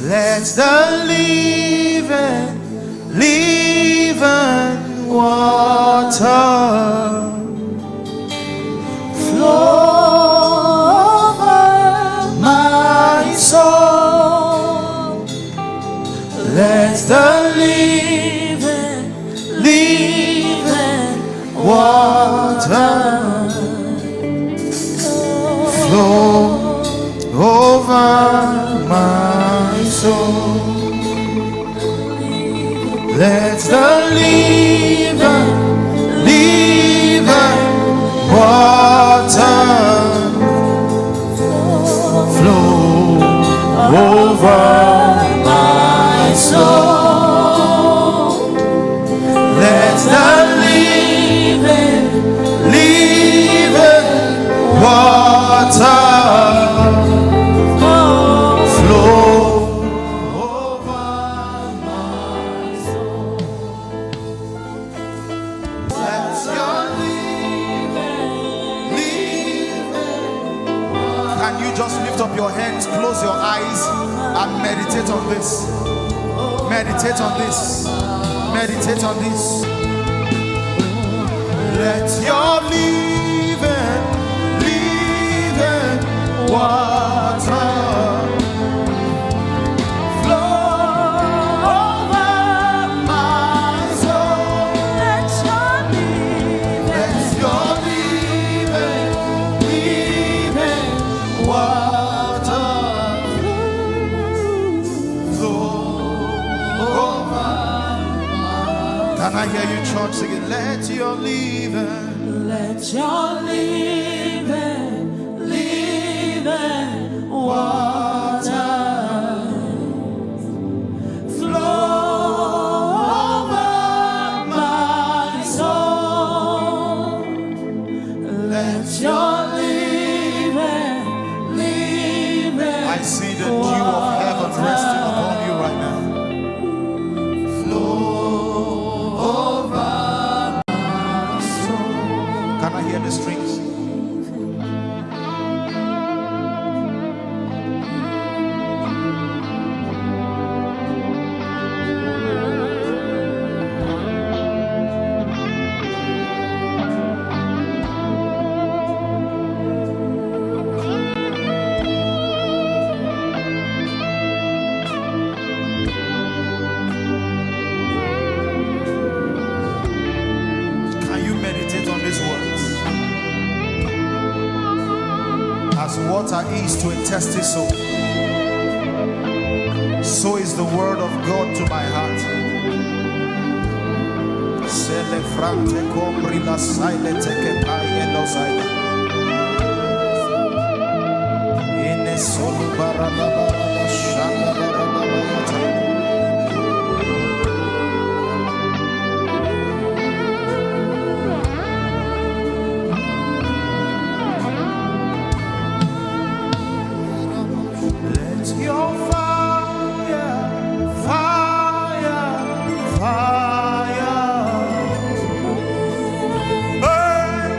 Let the living water flow over my soul. Let the living water flow over my soul. Let the living water flow over my soul. Let the living water your hands, close your eyes and meditate on this. Meditate on this. Meditate on this. Let your living water flow over my soul. Let your living water. Can I hear you, church, singing? Let your living water flow over my soul. Let your living. I see the dew of heaven resting upon you right now. Can I hear the strings? Can you meditate on these words? As water is to a thirsty soul, so is the word of God to my heart. Celebrante compri la silente che pai lo sai. Ine solo barada barada shanda barada barada. Your fire, fire, fire burn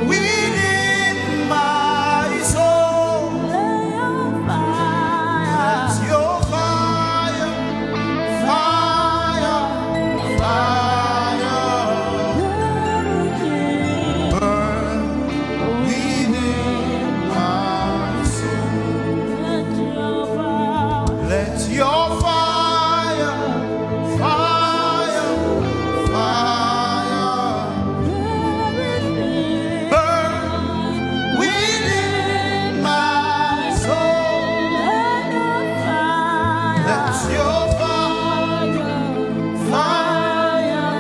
within my soul. Let your fire, fire, fire burn within my soul. Let your fire, fire, fire burn within my soul. Let your fire, fire,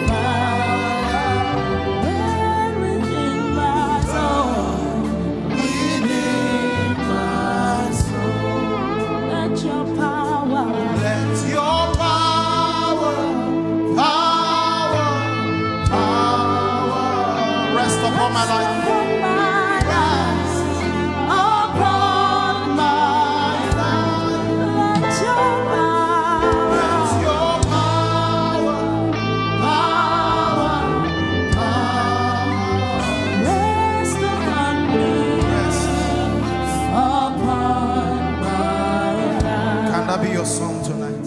fire burn within my soul. Within my soul. Let your power, power rest upon my life. Rest upon my life. Let your power, rest upon me. Rest upon my life. Can that be your song tonight?